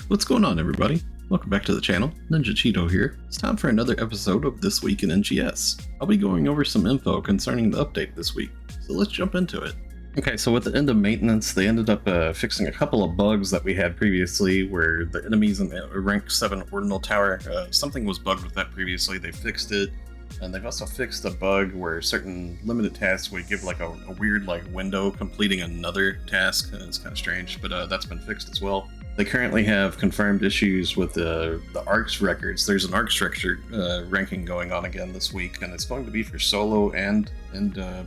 What's going on, everybody? Welcome back to the channel. NiNjahCheeto here. It's time for another episode of This Week in NGS. I'll be going over some info concerning the update this week, so let's jump into it. Okay, so with the end of maintenance, they ended up fixing a couple of bugs that we had previously where the enemies in the rank 7 ordinal tower, something was bugged with that previously. They fixed it. And they've also fixed a bug where certain limited tasks would give like a weird like window completing another task. It's kind of strange, but that's been fixed as well. They currently have confirmed issues with the ARCS records. There's an ARCS record ranking going on again this week, and it's going to be for solo and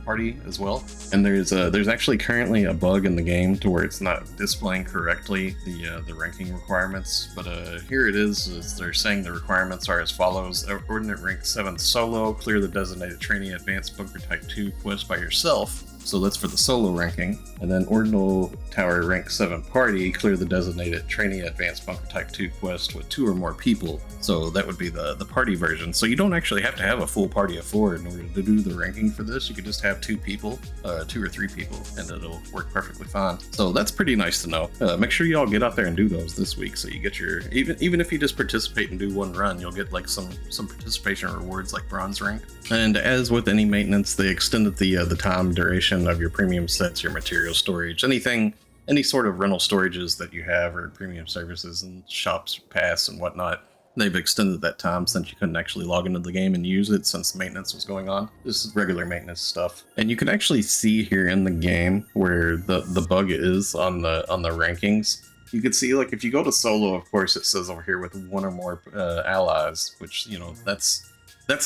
party as well. And there's actually currently a bug in the game to where it's not displaying correctly the ranking requirements. But here it is they're saying the requirements are as follows: Ordinate rank 7 solo, clear the designated trainee advanced bunker type 2 quest by yourself. So that's for the solo ranking. And then Ordinal Tower rank 7 party, clear the designated trainee advanced bunker type 2 quest with 2 or more people. So that would be the party version. So you don't actually have to have a full party of 4 in order to do the ranking for this. You could just have 2 people, 2 or 3 people, and it'll work perfectly fine. So that's pretty nice to know. Make sure you all get out there and do those this week, so you get your, even if you just participate and do one run, you'll get like some participation rewards like bronze rank. And as with any maintenance, they extended the time duration of your premium sets, your material storage, any sort of rental storages that you have, or premium services and shops pass and whatnot. They've extended that time since you couldn't actually log into the game and use it since maintenance was going on. This is regular maintenance stuff. And you can actually see here in the game where the bug is on the rankings. You can see, like, if you go to solo, of course, it says over here with 1 or more allies, which, you know, that's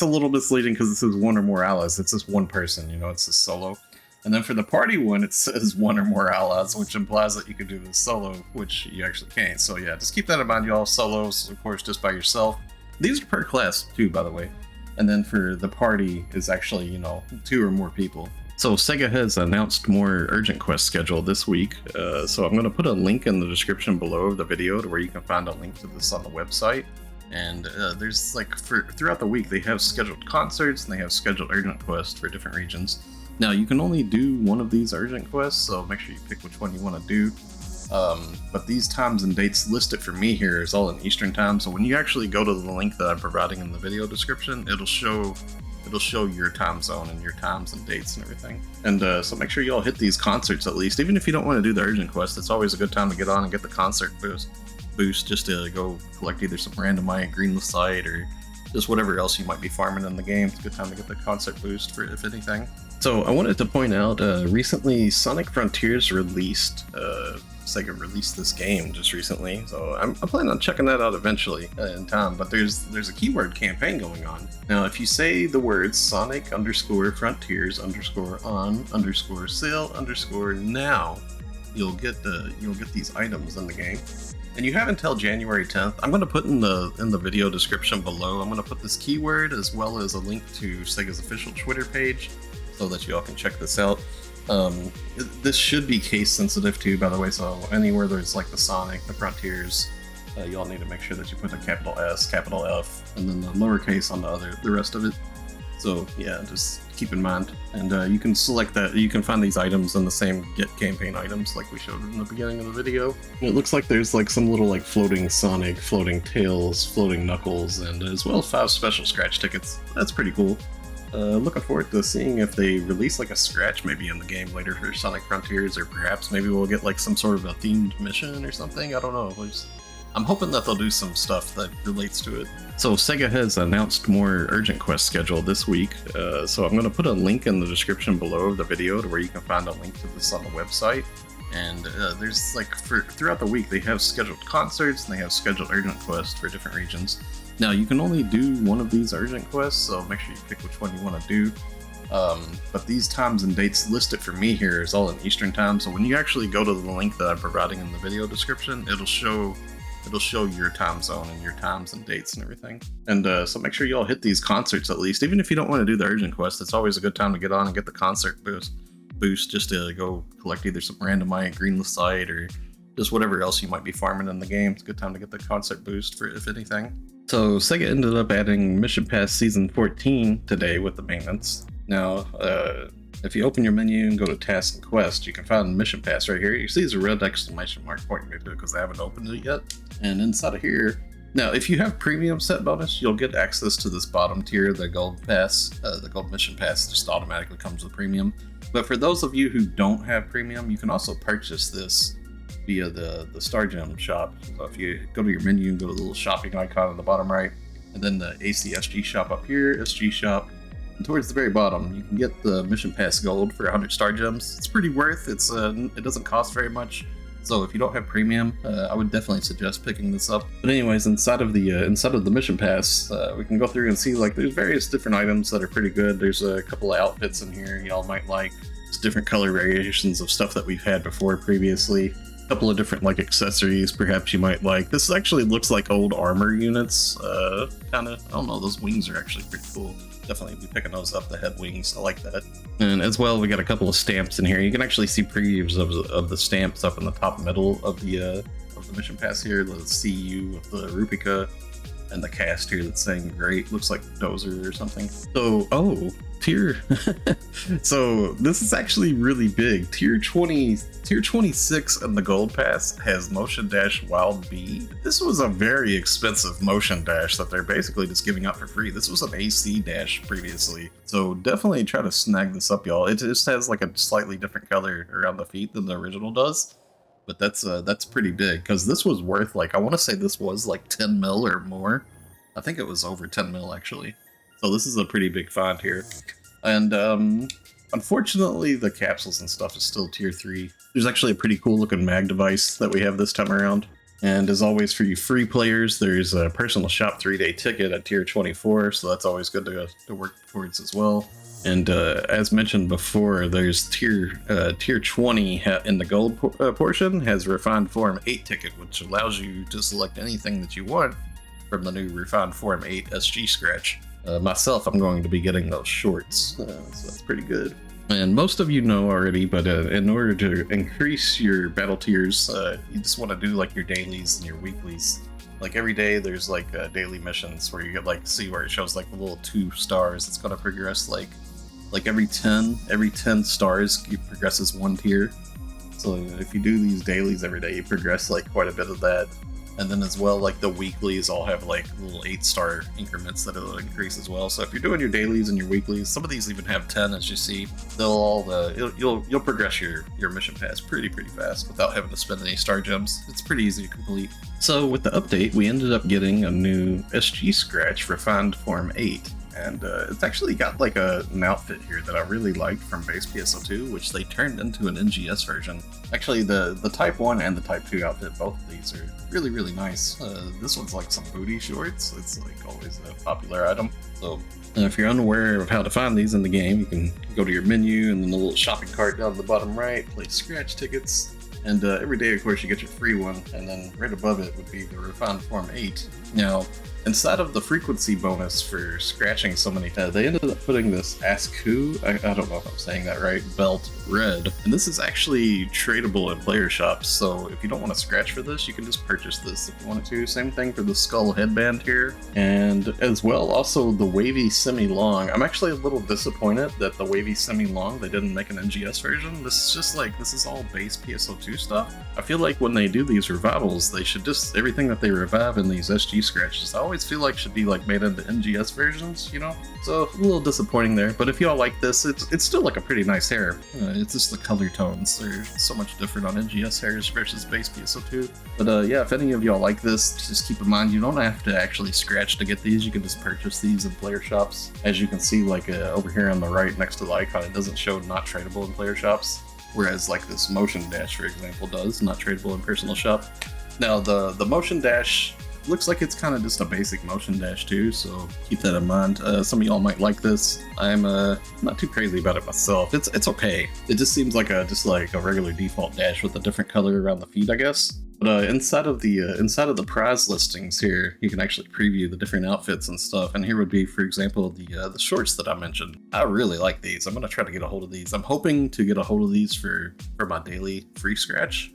a little misleading because it says 1 or more allies. It's just 1 person, you know, it's just solo. And then for the party one, it says 1 or more allies, which implies that you could do this solo, which you actually can't. So yeah, just keep that in mind, y'all. Solos, of course, just by yourself. These are per class too, by the way. And then for the party is actually, you know, 2 or more people. So SEGA has announced more urgent quest schedule this week. So I'm going to put a link in the description below of the video to where you can find a link to this on the website. And there's like, throughout the week, they have scheduled concerts and they have scheduled urgent quests for different regions. Now, you can only do one of these urgent quests, so make sure you pick which one you want to do. But these times and dates listed for me here is all in Eastern time, so when you actually go to the link that I'm providing in the video description, it'll show your time zone and your times and dates and everything. And so make sure you all hit these concerts at least. Even if you don't want to do the urgent quest, it's always a good time to get on and get the concert boost just to go collect either some randomite, greenless site, or just whatever else you might be farming in the game. It's a good time to get the concert boost for, if anything. So I wanted to point out, recently Sonic Frontiers released, SEGA released this game just recently, so I'm planning on checking that out eventually in time, but there's a keyword campaign going on. Now, if you say the words Sonic _Frontiers _on _sale _now, you'll get these items in the game. And you have until January 10th. I'm going to put in the video description below, I'm going to put this keyword as well as a link to SEGA's official Twitter page so that you all can check this out. This should be case sensitive too, by the way, so anywhere there's like the Sonic, the Frontiers, you all need to make sure that you put a capital S, capital F, and then the lowercase on the rest of it. So yeah, just keep in mind. And you can select that. You can find these items in the same get campaign items like we showed in the beginning of the video. And it looks like there's like some little like floating Sonic, floating Tails, floating Knuckles, and as well as 5 special scratch tickets. That's pretty cool. Looking forward to seeing if they release like a scratch maybe in the game later for Sonic Frontiers, or perhaps maybe we'll get like some sort of a themed mission or something. I don't know. I'm hoping that they'll do some stuff that relates to it. So SEGA has announced more urgent quest schedule this week. So I'm going to put a link in the description below of the video to where you can find a link to this on the website. And there's like, throughout the week, they have scheduled concerts and they have scheduled urgent quests for different regions. Now, you can only do one of these urgent quests, so make sure you pick which one you want to do. But these times and dates listed for me here is all in Eastern time, so when you actually go to the link that I'm providing in the video description, it'll show your time zone and your times and dates and everything. And so make sure you all hit these concerts at least. Even if you don't want to do the urgent quest, it's always a good time to get on and get the concert boost just to go collect either some randomite, greenless site, or just whatever else you might be farming in the game. It's a good time to get the concert boost for, if anything. So SEGA ended up adding Mission Pass Season 14 today with the maintenance. Now, If you open your menu and go to Task and Quest, you can find Mission Pass right here. You see there's a red exclamation mark pointing me to it because I haven't opened it yet. And inside of here, now if you have premium set bonus, you'll get access to this bottom tier, the gold pass, the gold mission pass just automatically comes with premium. But for those of you who don't have premium, you can also purchase this via the Star Gem shop. So if you go to your menu and go to the little shopping icon on the bottom right, and then the ACSG shop up here, SG shop, and towards the very bottom, you can get the Mission Pass Gold for 100 Star Gems. It's pretty worth. It doesn't cost very much. So if you don't have premium, I would definitely suggest picking this up. But anyways, inside of the Mission Pass, we can go through and see like there's various different items that are pretty good. There's a couple of outfits in here y'all might like. There's different color variations of stuff that we've had before previously. A couple of different like accessories perhaps you might like. This actually looks like old armor units. Kind of, I don't know, those wings are actually pretty cool. Definitely be picking those up, the head wings. I like that. And as well, we got a couple of stamps in here. You can actually see previews of the stamps up in the top middle of the mission pass here. The CU with the Rupika and the cast here that's saying great. Looks like Dozer or something. So, oh, tier. So this is actually really big. Tier 26 in the gold pass has Motion Dash Wild Bee. This was a very expensive Motion Dash that they're basically just giving out for free. This was an AC Dash previously. So definitely try to snag this up, y'all. It just has like a slightly different color around the feet than the original does. But that's pretty big, because this was worth, like, I want to say this was like 10 mil or more. I think it was over 10 mil actually. So this is a pretty big find here. And unfortunately the capsules and stuff is still tier 3. There's actually a pretty cool looking mag device that we have this time around. And as always for you free players, there's a personal shop 3-day ticket at tier 24, so that's always good to work towards as well. And as mentioned before, there's tier 20 in the gold portion has Refined Form 8 ticket, which allows you to select anything that you want from the new Refined Form 8 SG scratch. Myself, I'm going to be getting those shorts, so that's pretty good. And most of you know already, but in order to increase your battle tiers, you just want to do like your dailies and your weeklies. Like every day there's like daily missions where you get like, see where it shows like the little 2 stars. It's going to progress like every 10 stars you progresses 1 tier. So if you do these dailies every day, you progress like quite a bit of that. And then as well, like the weeklies all have like little 8-star increments that it'll increase as well. So if you're doing your dailies and your weeklies, some of these even have 10, as you see. They'll all you'll progress your mission pass pretty fast without having to spend any star gems. It's pretty easy to complete. So with the update, we ended up getting a new SG scratch Refined Form 8. And it's actually got like an outfit here that I really liked from base PSO2, which they turned into an NGS version. Actually, the Type 1 and the Type 2 outfit, both of these are really nice. This one's like some booty shorts. It's like always a popular item. So if you're unaware of how to find these in the game, you can go to your menu and then the little shopping cart down the bottom right, place scratch tickets. And every day, of course, you get your free one, and then right above it would be the Refined Form 8. Now, inside of the frequency bonus for scratching so many times, they ended up putting this Asku, I don't know if I'm saying that right, belt red. And this is actually tradable in player shops, so if you don't want to scratch for this, you can just purchase this if you wanted to. Same thing for the skull headband here. And as well, also the wavy semi-long. I'm actually a little disappointed that the wavy semi-long, they didn't make an NGS version. This is just like, this is all base PSO2 stuff. I feel like when they do these revivals, they should just, everything that they revive in these SG scratches, I always feel like should be like made into NGS versions, you know? So a little disappointing there, but if y'all like this, it's still like a pretty nice hair. It's just the color tones, they're so much different on NGS hairs versus base PSO2. But yeah, if any of y'all like this, just keep in mind you don't have to actually scratch to get these. You can just purchase these in player shops. As you can see, like over here on the right next to the icon, it doesn't show not tradable in player shops. Whereas like this Motion Dash, for example, does, not tradable in personal shop. Now the Motion Dash looks like it's kind of just a basic Motion Dash too, so keep that in mind. Some of y'all might like this. I'm not too crazy about it myself. It's okay. It just seems like a regular default dash with a different color around the feet, I guess. But inside of the prize listings here, you can actually preview the different outfits and stuff. And here would be, for example, the shorts that I mentioned. I really like these. I'm gonna try to get a hold of these. I'm hoping to get a hold of these for my daily free scratch.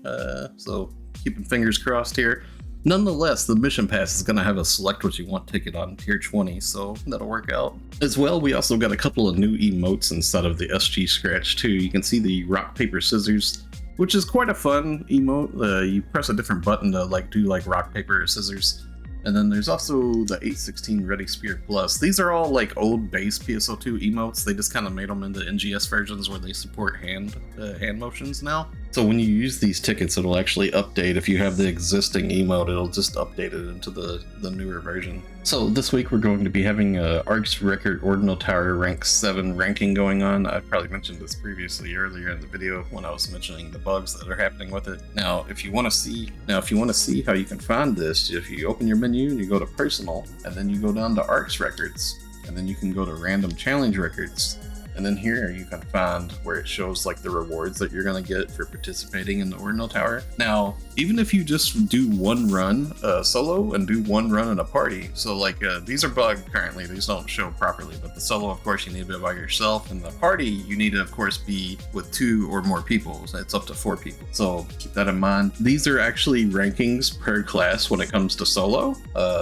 So keeping fingers crossed here. Nonetheless, the mission pass is going to have a select what you want ticket on tier 20, so that'll work out. As well, we also got a couple of new emotes inside of the SG Scratch too. You can see the rock, paper, scissors, which is quite a fun emote. You press a different button to do rock, paper, scissors. And then there's also the 816 Ready Spirit Plus. These are all like old base PSO2 emotes. They just kind of made them into NGS versions where they support hand motions now. So when you use these tickets, it'll actually update. If you have the existing emote, it'll just update it into the newer version. So this week we're going to be having a ARC's Record Ordinal Tower rank 7 ranking going on. I probably mentioned this previously earlier in the video when I was mentioning the bugs that are happening with it. Now, if you want to see how you can find this, if you open your menu and you go to Personal, and then you go down to ARC's Records, and then you can go to Random Challenge Records. And then here you can find where it shows like the rewards that you're going to get for participating in the Ordinal Tower. Now, even if you just do one run solo and do one run in a party, so like these are bugged currently, these don't show properly, but the solo, of course, you need to be by yourself, and the party, you need to, of course, be with 2 or more people. So it's up to 4 people. So keep that in mind. These are actually rankings per class when it comes to solo.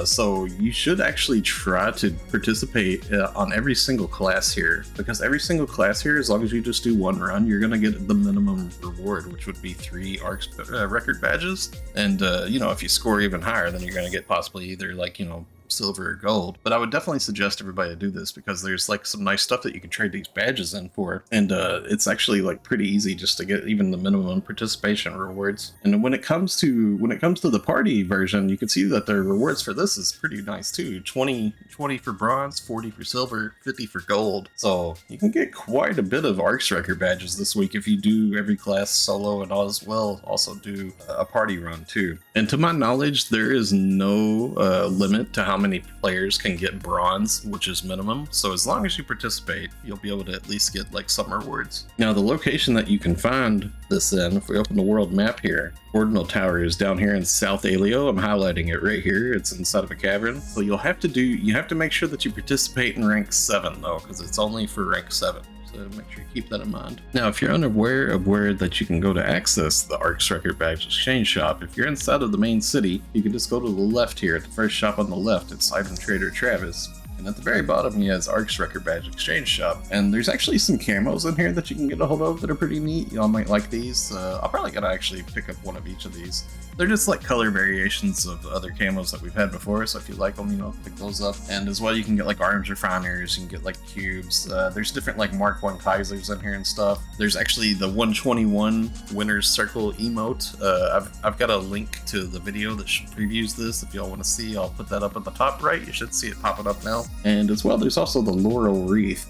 So you should actually try to participate on every single class here, because every single class here, as long as you just do one run, you're going to get the minimum reward, which would be 3 ARC's record badges. And if you score even higher, then you're going to get possibly either silver or gold. But I would definitely suggest everybody to do this because there's like some nice stuff that you can trade these badges in for, and it's actually like pretty easy just to get even the minimum participation rewards. And when it comes to the party version, you can see that the rewards for this is pretty nice too. 20 for bronze, 40 for silver, 50 for gold. So you can get quite a bit of ARC's record badges this week if you do every class solo, and as well also do a party run too. And to my knowledge, there is no limit to how many players can get bronze, which is minimum. So as long as you participate, you'll be able to at least get like some rewards. Now, the location that you can find this in, if we open the world map here, Ordinal Tower is down here in South Aleo. I'm highlighting it right here. It's inside of a cavern. So you have to make sure that you participate in rank 7 though, because it's only for rank 7. So make sure you keep that in mind. Now, if you're unaware of where that you can go to access the ARC's Record Badge Exchange Shop, if you're inside of the main city, you can just go to the left here at the first shop on the left. It's Item Trader Travis. And at the very bottom, he has ARC's Record Badge Exchange Shop. And there's actually some camos in here that you can get a hold of that are pretty neat. Y'all might like these. I'll probably gotta actually pick up one of each of these. They're just like color variations of other camos that we've had before, so if you like them, pick those up. And as well, you can get like arms refiners, you can get like cubes. There's different like Mark 1 Kaisers in here and stuff. There's actually the 121 Winner's Circle emote. I've got a link to the video that previews this. If y'all want to see, I'll put that up at the top right. You should see it popping up now. And as well, there's also the Laurel Wreath.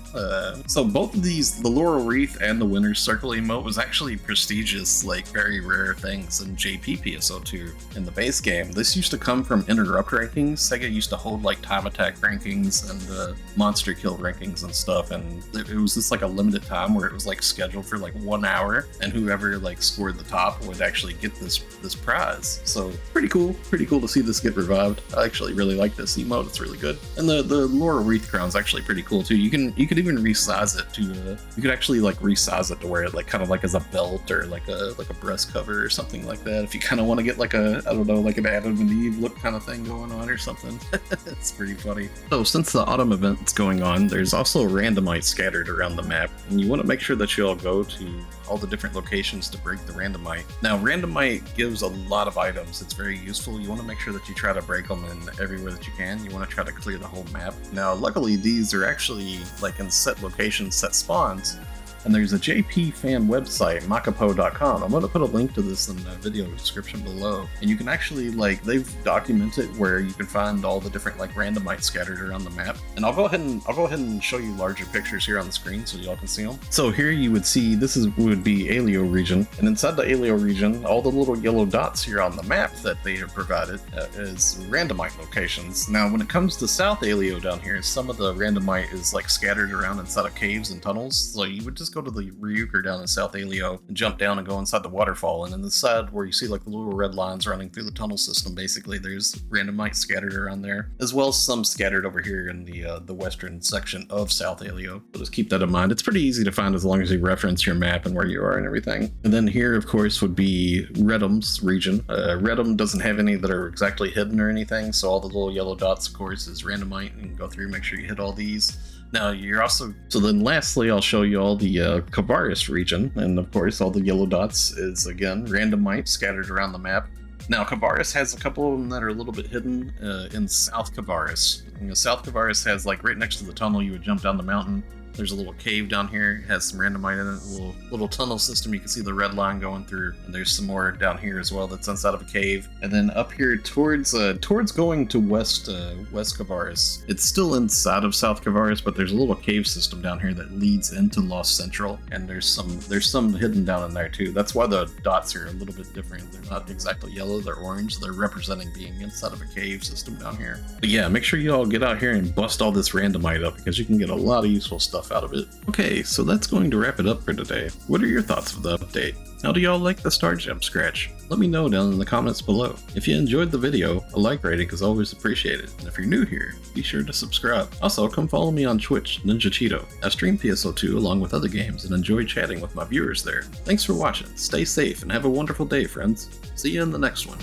So both of these, the Laurel Wreath and the Winner's Circle emote, was actually prestigious, like very rare things in JP PSO2 in the base game. This used to come from interrupt rankings. SEGA used to hold like time attack rankings and monster kill rankings and stuff, and it was just like a limited time where it was like scheduled for like 1 hour, and whoever like scored the top would actually get this prize. So pretty cool to see this get revived. I actually really like this emote. It's really good. And the Laurel Wreath crown's actually pretty cool too. You could even resize it to you could actually like resize it to wear it like kind of like as a belt or like a breast cover or something like that, if you kind of want to get like a, I don't know, like an Adam and Eve look kind of thing going on or something. It's pretty funny. So since the autumn event's going on, there's also randomite scattered around the map, and you want to make sure that you all go to all the different locations to break the randomite. Now, randomite gives a lot of items. It's very useful. You want to make sure that you try to break them in everywhere that you can. You want to try to clear the whole map. Now, luckily, these are actually like in set locations, set spawns. And there's a JP fan website, makapo.com. I'm going to put a link to this in the video description below. And you can actually, like, they've documented where you can find all the different, like, randomites scattered around the map. And I'll go ahead and show you larger pictures here on the screen so y'all can see them. So here you would see, would be Aleo region. And inside the Aleo region, all the little yellow dots here on the map that they have provided is randomite locations. Now, when it comes to South Aleo down here, some of the randomite is, like, scattered around inside of caves and tunnels. So you would just go to the Ryuker down in South Aleo and jump down and go inside the waterfall. And in the side where you see like the little red lines running through the tunnel system, basically there's randomite scattered around there, as well as some scattered over here in the western section of South Aleo. So just keep that in mind. It's pretty easy to find as long as you reference your map and where you are and everything. And then here, of course, would be Redum's region. Redum doesn't have any that are exactly hidden or anything, so all the little yellow dots, of course, is randomite, and go through, make sure you hit all these. Now you're also, so then lastly, I'll show you all the Kavaris region, and of course all the yellow dots is again randomite scattered around the map. Now Kavaris has a couple of them that are a little bit hidden in South Kavaris. You know, South Kavaris has like right next to the tunnel, you would jump down the mountain. There's a little cave down here, it has some randomite in it, a little tunnel system. You can see the red line going through, and there's some more down here as well that's inside of a cave. And then up here towards going to west Kavaris, it's still inside of South Kavaris, but there's a little cave system down here that leads into Lost Central, and there's some hidden down in there too. That's why the dots are a little bit different. They're not exactly yellow, they're orange. They're representing being inside of a cave system down here. But yeah, make sure you all get out here and bust all this randomite up, because you can get a lot of useful stuff out of it. Okay, so that's going to wrap it up for today. What are your thoughts of the update? How do y'all like the Star Gem scratch? Let me know down in the comments below. If you enjoyed the video, a like rating is always appreciated. And if you're new here, be sure to subscribe. Also, come follow me on Twitch, NiNjahCheeto. I stream PSO2 along with other games and enjoy chatting with my viewers there. Thanks for watching, stay safe, and have a wonderful day, friends. See you in the next one.